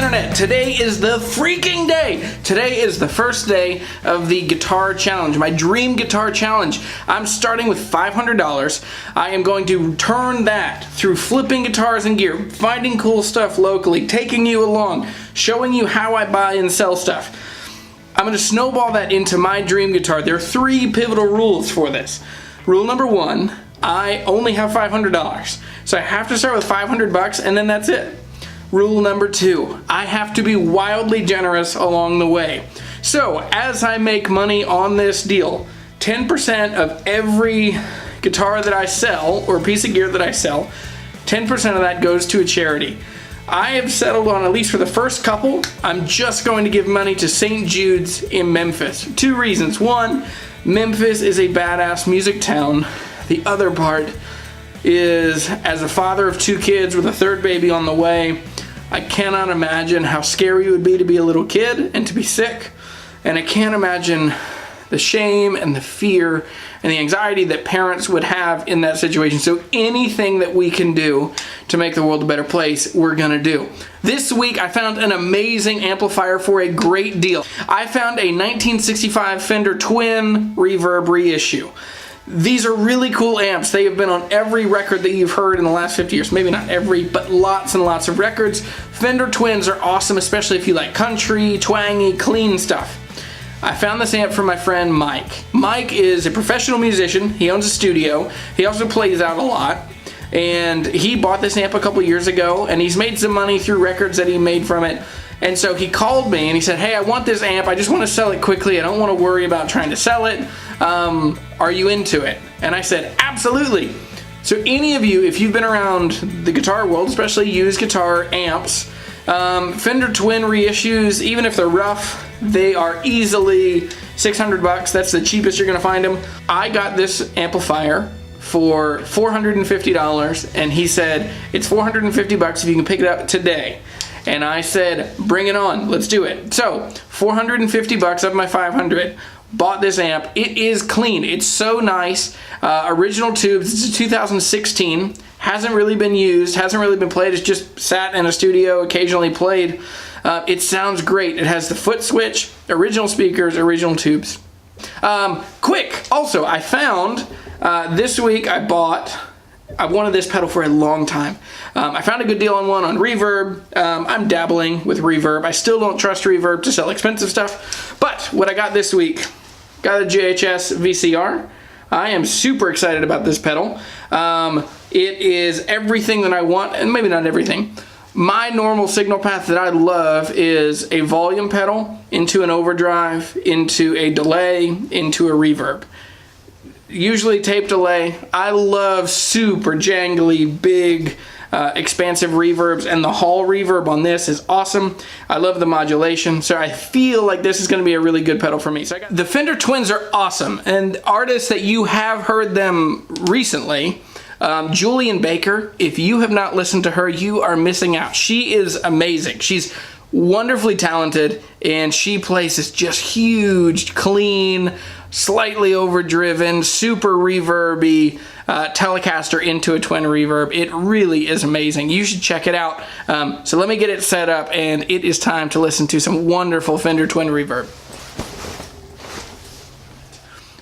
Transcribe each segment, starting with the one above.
internet. Today is the freaking day. Today is the first day of the guitar challenge, my dream guitar challenge. I'm starting with $500. I am going to turn that through flipping guitars and gear, finding cool stuff locally, taking you along, showing you how I buy and sell stuff. I'm going to snowball that into my dream guitar. There are three pivotal rules for this. Rule number one, I only have $500. So I have to start with 500 bucks and then that's it. Rule number two, I have to be wildly generous along the way. So as I make money on this deal, 10% of every guitar that I sell or piece of gear that I sell, 10% of that goes to a charity. I have settled on, at least for the first couple, I'm just going to give money to St. Jude's in Memphis. Two reasons. One, Memphis is a badass music town. The other part is, as a father of two kids with a third baby on the way, I cannot imagine how scary it would be to be a little kid and to be sick. And I can't imagine the shame and the fear and the anxiety that parents would have in that situation. So anything that we can do to make the world a better place, we're gonna do. This week I found an amazing amplifier for a great deal. I found a 1965 Fender Twin Reverb Reissue. These are really cool amps. They have been on every record that you've heard in the last 50 years. Maybe not every, but lots and lots of records. Fender Twins are awesome, especially if you like country, twangy, clean stuff. I found this amp from my friend Mike. Mike is a professional musician. He owns a studio. He also plays out a lot. And he bought this amp a couple years ago, and he's made some money through records that he made from it. And so he called me and he said, hey, I want this amp. I just want to sell it quickly. I don't want to worry about trying to sell it. Are you into it? And I said, absolutely. So any of you, if you've been around the guitar world, especially used guitar amps, Fender Twin reissues, even if they're rough, they are easily 600 bucks. That's the cheapest you're gonna find them. I got this amplifier for $450 and he said, it's 450 bucks if you can pick it up today. And I said, bring it on, let's do it. So 450 bucks of my 500. Bought this amp. It is clean. It's so nice. Original tubes. It's a 2016. Hasn't really been used. Hasn't really been played. It's just sat in a studio, occasionally played. It sounds great. It has the foot switch, original speakers, original tubes. Quick. Also, I found this week I wanted this pedal for a long time. I found a good deal on one on Reverb. I'm dabbling with Reverb. I still don't trust Reverb to sell expensive stuff. But what I got this week, got a JHS VCR. I am super excited about this pedal. It is everything that I want, and maybe not everything. My normal signal path that I love is a volume pedal into an overdrive, into a delay, into a reverb. Usually tape delay. I love super jangly, big, expansive reverbs, and the hall reverb on this is awesome. I love the modulation, so I feel like this is going to be a really good pedal for me. So the Fender Twins are awesome, and artists that you have heard them recently, Julian Baker, if you have not listened to her, you are missing out. She is amazing. She's wonderfully talented, and she plays this just huge, clean, slightly overdriven, super reverby Telecaster into a twin reverb. It really is amazing. You should check it out. So let me get it set up, and it is time to listen to some wonderful Fender Twin Reverb.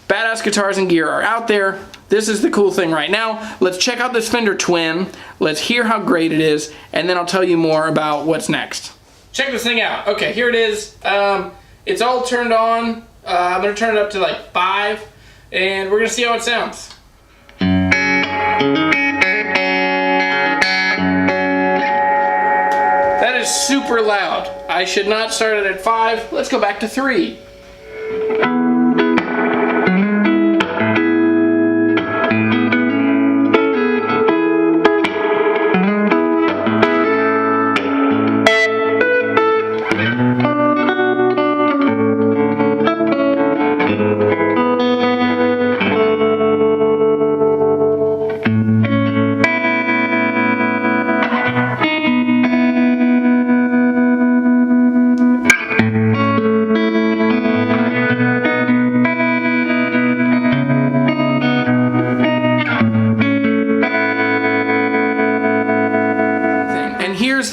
Badass guitars and gear are out there. This is the cool thing right now. Let's check out this Fender Twin. Let's hear how great it is, and then I'll tell you more about what's next. Check this thing out. Okay, here it is. It's all turned on. I'm going to turn it up to like 5, and we're going to see how it sounds. That is super loud. I should not start it at 5. Let's go back to 3.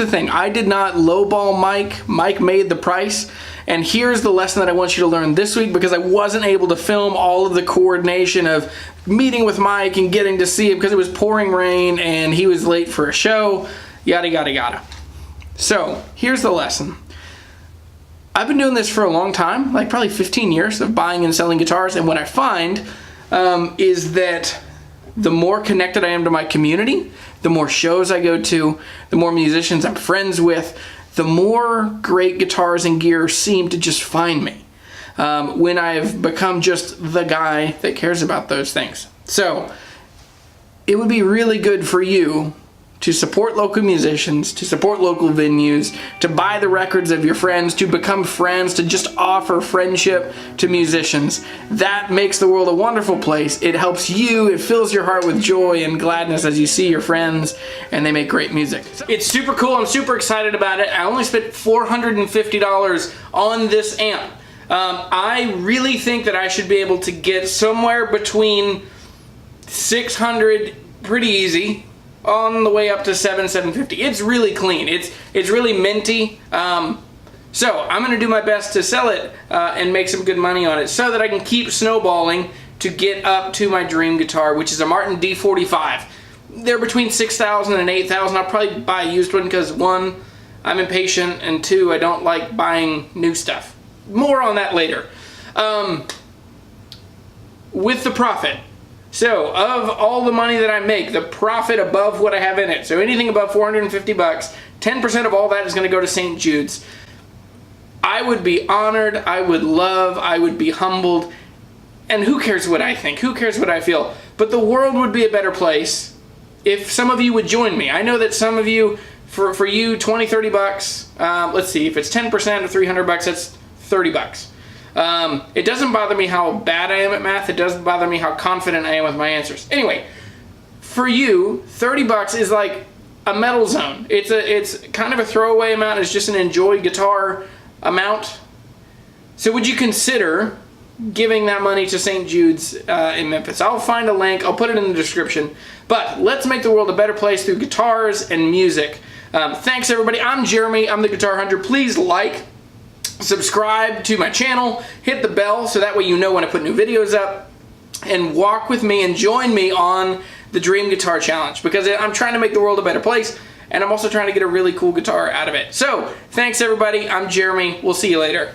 the thing. I did not lowball Mike. Mike made the price. And here's the lesson that I want you to learn this week, because I wasn't able to film all of the coordination of meeting with Mike and getting to see him because it was pouring rain and he was late for a show, yada, yada, yada. So here's the lesson. I've been doing this for a long time, like probably 15 years of buying and selling guitars. And what I find is that the more connected I am to my community, the more shows I go to, the more musicians I'm friends with, the more great guitars and gear seem to just find me when I've become just the guy that cares about those things. So it would be really good for you to support local musicians, to support local venues, to buy the records of your friends, to become friends, to just offer friendship to musicians. That makes the world a wonderful place. It helps you, it fills your heart with joy and gladness as you see your friends and they make great music. It's super cool, I'm super excited about it. I only spent $450 on this amp. I really think that I should be able to get somewhere between $600 pretty easy, on the way up to $750. It's really clean. It's really minty. So I'm gonna do my best to sell it and make some good money on it so that I can keep snowballing to get up to my dream guitar, which is a Martin D45. They're between $6,000 and $8,000. I'll probably buy a used one because 1, I'm impatient, and 2, I don't like buying new stuff. More on that later. With the profit. So, of all the money that I make, the profit above what I have in it, so anything above 450 bucks, 10% of all that is going to go to St. Jude's. I would be honored, I would love, I would be humbled, and who cares what I think, who cares what I feel, but the world would be a better place if some of you would join me. I know that some of you, for you, 20, 30 bucks, let's see, if it's 10% of 300 bucks, that's 30 bucks. It doesn't bother me how bad I am at math. It doesn't bother me how confident I am with my answers. Anyway, for you, 30 bucks is like a metal zone. It's kind of a throwaway amount. It's just an enjoy guitar amount. So would you consider giving that money to St. Jude's in Memphis? I'll find a link. I'll put it in the description. But let's make the world a better place through guitars and music. Thanks, everybody. I'm Jeremy. I'm the Guitar Hunter. Please like, subscribe to my channel, hit the bell so that way you know when I put new videos up, and walk with me and join me on the Dream Guitar Challenge, because I'm trying to make the world a better place and I'm also trying to get a really cool guitar out of it. So, thanks everybody, I'm Jeremy, we'll see you later.